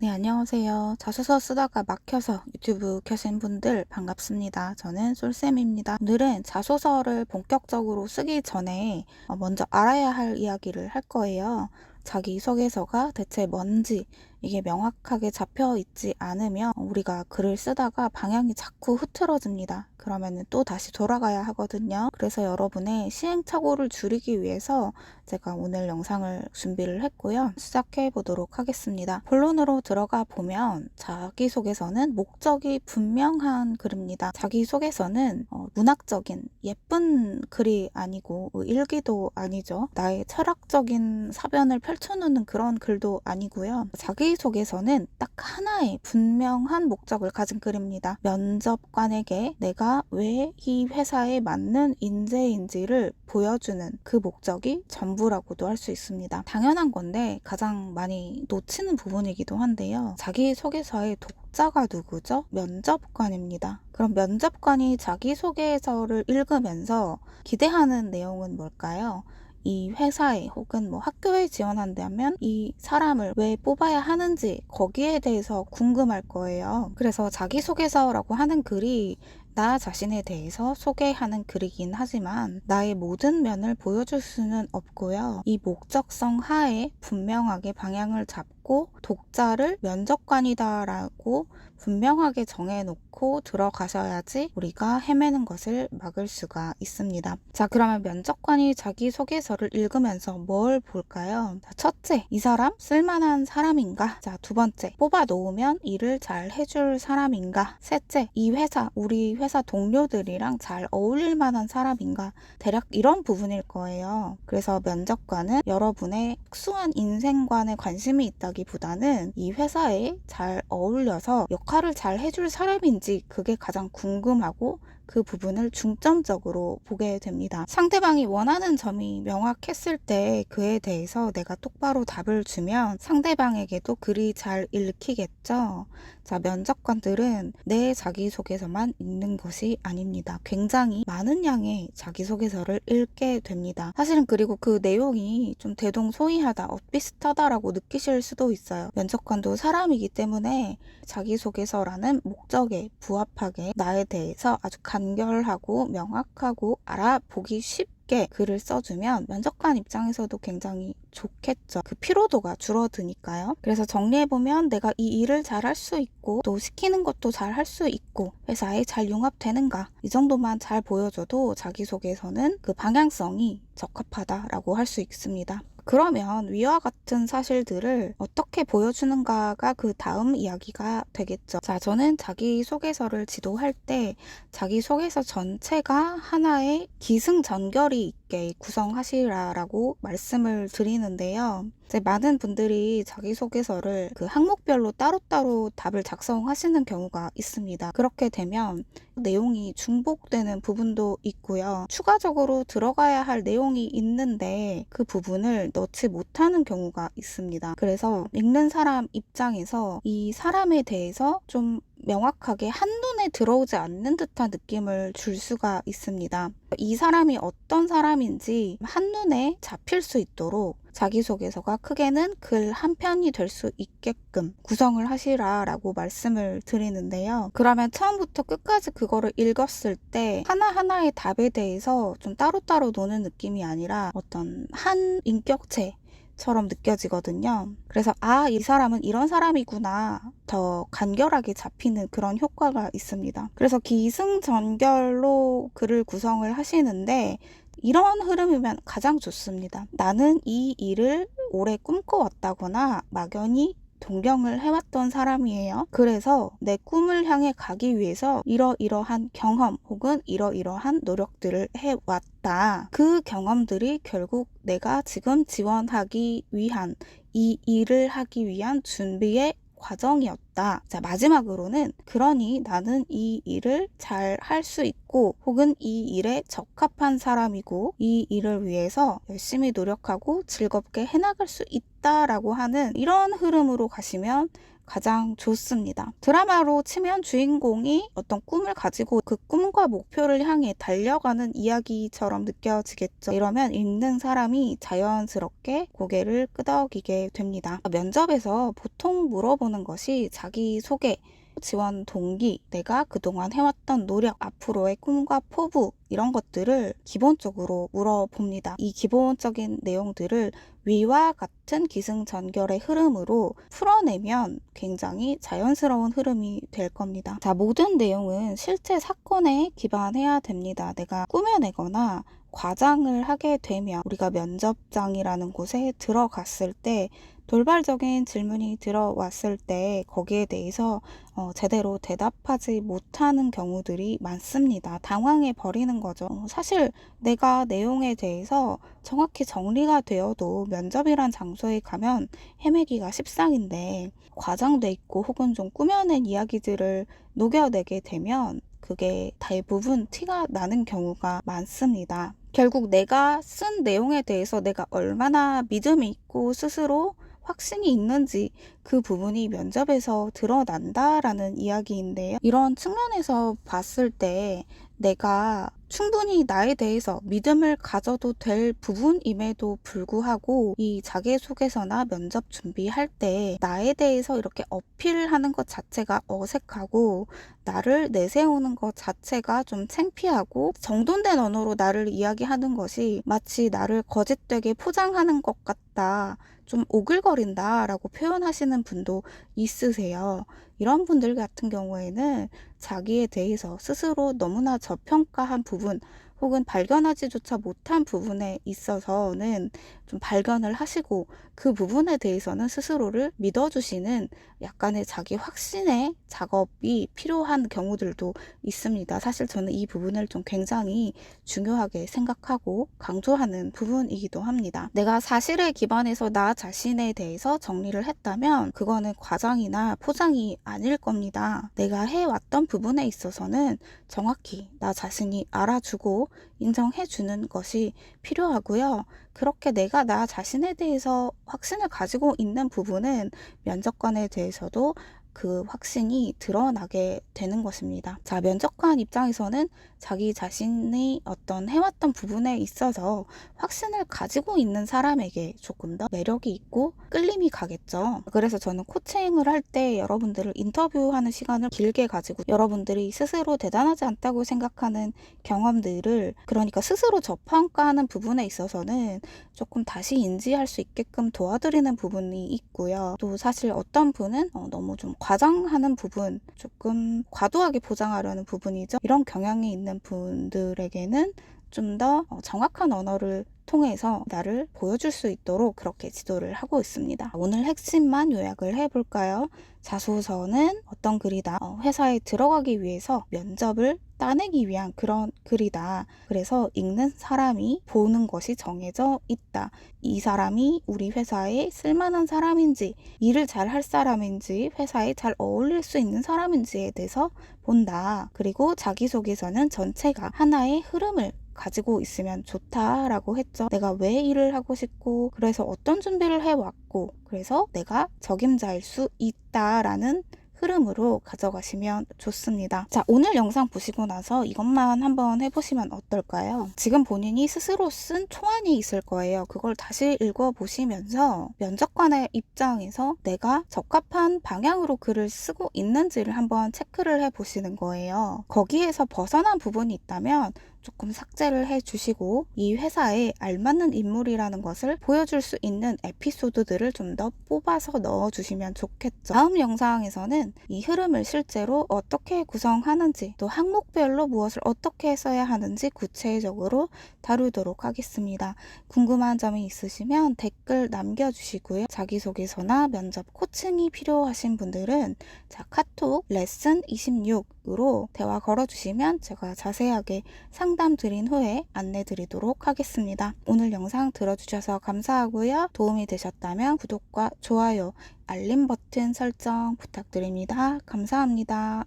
네, 안녕하세요. 자소서 쓰다가 막혀서 유튜브 켜신 분들 반갑습니다. 저는 솔쌤입니다. 오늘은 자소서를 본격적으로 쓰기 전에 먼저 알아야 할 이야기를 할 거예요. 자기소개서가 대체 뭔지 이게 명확하게 잡혀 있지 않으면 우리가 글을 쓰다가 방향이 자꾸 흐트러집니다. 그러면 또 다시 돌아가야 하거든요. 그래서 여러분의 시행착오를 줄이기 위해서 제가 오늘 영상을 준비를 했고요. 시작해 보도록 하겠습니다. 본론으로 들어가 보면 자기소개서는 목적이 분명한 글입니다. 자기소개서는 문학적인 예쁜 글이 아니고 일기도 아니죠. 나의 철학적인 사변을 펼쳐놓는 그런 글도 아니고요. 자기소개서는 딱 하나의 분명한 목적을 가진 글입니다. 면접관에게 내가 왜 이 회사에 맞는 인재인지를 보여주는 그 목적이 전부라고도 할 수 있습니다. 당연한 건데 가장 많이 놓치는 부분이기도 한데요. 자기소개서의 독자가 누구죠? 면접관입니다. 그럼 면접관이 자기소개서를 읽으면서 기대하는 내용은 뭘까요? 이 회사에 혹은 학교에 지원한다면 이 사람을 왜 뽑아야 하는지 거기에 대해서 궁금할 거예요. 그래서 자기소개서라고 하는 글이 나 자신에 대해서 소개하는 글이긴 하지만 나의 모든 면을 보여줄 수는 없고요. 이 목적성 하에 분명하게 방향을 잡고 독자를 면접관이다라고 분명하게 정해놓고 들어가셔야지 우리가 헤매는 것을 막을 수가 있습니다. 자, 그러면 면접관이 자기소개서를 읽으면서 뭘 볼까요? 자, 첫째, 이 사람 쓸만한 사람인가? 자, 두 번째, 뽑아 놓으면 일을 잘 해줄 사람인가? 셋째, 이 회사, 우리 회사 동료들이랑 잘 어울릴 만한 사람인가? 대략 이런 부분일 거예요. 그래서 면접관은 여러분의 특수한 인생관에 관심이 있다기보다는 이 회사에 잘 어울려서 역할을 잘 해줄 사람인지 그게 가장 궁금하고 그 부분을 중점적으로 보게 됩니다. 상대방이 원하는 점이 명확했을 때 그에 대해서 내가 똑바로 답을 주면 상대방에게도 글이 잘 읽히겠죠. 자, 면접관들은 내 자기소개서만 읽는 것이 아닙니다. 굉장히 많은 양의 자기소개서를 읽게 됩니다. 사실은 그리고 그 내용이 좀 대동소이하다, 엇비슷하다라고 느끼실 수도 있어요. 면접관도 사람이기 때문에 자기소개서라는 목적에 부합하게 나에 대해서 아주 간결하고 명확하고 알아보기 쉽게 글을 써주면 면접관 입장에서도 굉장히 좋겠죠. 그 피로도가 줄어드니까요. 그래서 정리해보면 내가 이 일을 잘 할 수 있고 또 시키는 것도 잘 할 수 있고 회사에 잘 융합되는가 이 정도만 잘 보여줘도 자기소개서는 그 방향성이 적합하다라고 할 수 있습니다. 그러면 위와 같은 사실들을 어떻게 보여주는가가 그 다음 이야기가 되겠죠. 자, 저는 자기소개서를 지도할 때 자기소개서 전체가 하나의 기승전결이 있게 구성하시라라고 말씀을 드리는데요. 이제 많은 분들이 자기소개서를 그 항목별로 따로따로 답을 작성하시는 경우가 있습니다. 그렇게 되면 내용이 중복되는 부분도 있고요. 추가적으로 들어가야 할 내용이 있는데 그 부분을 넣지 못하는 경우가 있습니다. 그래서 읽는 사람 입장에서 이 사람에 대해서 좀 명확하게 한눈에 들어오지 않는 듯한 느낌을 줄 수가 있습니다. 이 사람이 어떤 사람인지 한눈에 잡힐 수 있도록 자기소개서가 크게는 글 한 편이 될 수 있게끔 구성을 하시라라고 말씀을 드리는데요. 그러면 처음부터 끝까지 그거를 읽었을 때 하나하나의 답에 대해서 좀 따로따로 노는 느낌이 아니라 어떤 한 인격체 처럼 느껴지거든요. 그래서 이 사람은 이런 사람이구나 더 간결하게 잡히는 그런 효과가 있습니다. 그래서 기승전결로 글을 구성을 하시는데 이런 흐름이면 가장 좋습니다. 나는 이 일을 오래 꿈꿔왔다거나 막연히 동경을 해왔던 사람이에요. 그래서 내 꿈을 향해 가기 위해서 이러이러한 경험 혹은 이러이러한 노력들을 해왔다. 그 경험들이 결국 내가 지금 지원하기 위한 이 일을 하기 위한 준비의 과정이었다. 자, 마지막으로는 그러니 나는 이 일을 잘 할 수 있고 혹은 이 일에 적합한 사람이고 이 일을 위해서 열심히 노력하고 즐겁게 해나갈 수 있다라고 하는 이런 흐름으로 가시면 가장 좋습니다. 드라마로 치면 주인공이 어떤 꿈을 가지고 그 꿈과 목표를 향해 달려가는 이야기처럼 느껴지겠죠. 이러면 읽는 사람이 자연스럽게 고개를 끄덕이게 됩니다. 면접에서 보통 물어보는 것이 자기소개, 지원 동기, 내가 그동안 해왔던 노력, 앞으로의 꿈과 포부 이런 것들을 기본적으로 물어봅니다. 이 기본적인 내용들을 위와 같은 기승전결의 흐름으로 풀어내면 굉장히 자연스러운 흐름이 될 겁니다. 자, 모든 내용은 실제 사건에 기반해야 됩니다. 내가 꾸며내거나 과장을 하게 되면 우리가 면접장이라는 곳에 들어갔을 때 돌발적인 질문이 들어왔을 때 거기에 대해서 제대로 대답하지 못하는 경우들이 많습니다. 당황해 버리는 거죠. 사실 내가 내용에 대해서 정확히 정리가 되어도 면접이란 장소에 가면 헤매기가 십상인데 과장돼 있고 혹은 좀 꾸며낸 이야기들을 녹여내게 되면 그게 대부분 티가 나는 경우가 많습니다. 결국 내가 쓴 내용에 대해서 내가 얼마나 믿음이 있고 스스로 확신이 있는지 그 부분이 면접에서 드러난다라는 이야기인데요. 이런 측면에서 봤을 때 내가 충분히 나에 대해서 믿음을 가져도 될 부분임에도 불구하고 이 자기소개서나 면접 준비할 때 나에 대해서 이렇게 어필하는 것 자체가 어색하고 나를 내세우는 것 자체가 좀 창피하고 정돈된 언어로 나를 이야기하는 것이 마치 나를 거짓되게 포장하는 것 같다. 좀 오글거린다 라고 표현하시는 분도 있으세요. 이런 분들 같은 경우에는 자기에 대해서 스스로 너무나 저평가한 부분 혹은 발견하지조차 못한 부분에 있어서는 좀 발견을 하시고 그 부분에 대해서는 스스로를 믿어주시는 약간의 자기 확신의 작업이 필요한 경우들도 있습니다. 사실 저는 이 부분을 좀 굉장히 중요하게 생각하고 강조하는 부분이기도 합니다. 내가 사실에 기반해서 나 자신에 대해서 정리를 했다면 그거는 과장이나 포장이 아닐 겁니다. 내가 해왔던 부분에 있어서는 정확히 나 자신이 알아주고 인정해주는 것이 필요하고요. 그렇게 내가 나 자신에 대해서 확신을 가지고 있는 부분은 면접관에 대해서도 그 확신이 드러나게 되는 것입니다. 자, 면접관 입장에서는 자기 자신이 어떤 해왔던 부분에 있어서 확신을 가지고 있는 사람에게 조금 더 매력이 있고 끌림이 가겠죠. 그래서 저는 코칭을 할 때 여러분들을 인터뷰하는 시간을 길게 가지고 여러분들이 스스로 대단하지 않다고 생각하는 경험들을 그러니까 스스로 저평가하는 부분에 있어서는 조금 다시 인지할 수 있게끔 도와드리는 부분이 있고요. 또 사실 어떤 분은 너무 좀 과장하는 부분, 조금 과도하게 포장하려는 부분이죠. 이런 경향이 있는 분들에게는 좀 더 정확한 언어를 통해서 나를 보여줄 수 있도록 그렇게 지도를 하고 있습니다. 오늘 핵심만 요약을 해볼까요? 자소서는 어떤 글이다. 회사에 들어가기 위해서 면접을 따내기 위한 그런 글이다. 그래서 읽는 사람이 보는 것이 정해져 있다. 이 사람이 우리 회사에 쓸만한 사람인지, 일을 잘 할 사람인지, 회사에 잘 어울릴 수 있는 사람인지에 대해서 본다. 그리고 자기소개서는 전체가 하나의 흐름을 가지고 있으면 좋다라고 했죠. 내가 왜 일을 하고 싶고 그래서 어떤 준비를 해왔고 그래서 내가 적임자일 수 있다라는 흐름으로 가져가시면 좋습니다. 자, 오늘 영상 보시고 나서 이것만 한번 해보시면 어떨까요? 지금 본인이 스스로 쓴 초안이 있을 거예요. 그걸 다시 읽어보시면서 면접관의 입장에서 내가 적합한 방향으로 글을 쓰고 있는지를 한번 체크를 해보시는 거예요. 거기에서 벗어난 부분이 있다면 조금 삭제를 해주시고 이 회사에 알맞는 인물이라는 것을 보여줄 수 있는 에피소드들을 좀 더 뽑아서 넣어주시면 좋겠죠. 다음 영상에서는 이 흐름을 실제로 어떻게 구성하는지 또 항목별로 무엇을 어떻게 써야 하는지 구체적으로 다루도록 하겠습니다. 궁금한 점이 있으시면 댓글 남겨주시고요. 자기소개서나 면접 코칭이 필요하신 분들은 카톡 레슨 26으로 대화 걸어주시면 제가 자세하게 상담 드린 후에 안내 드리도록 하겠습니다. 오늘 영상 들어주셔서 감사하고요. 도움이 되셨다면 구독과 좋아요, 알림 버튼 설정 부탁드립니다. 감사합니다.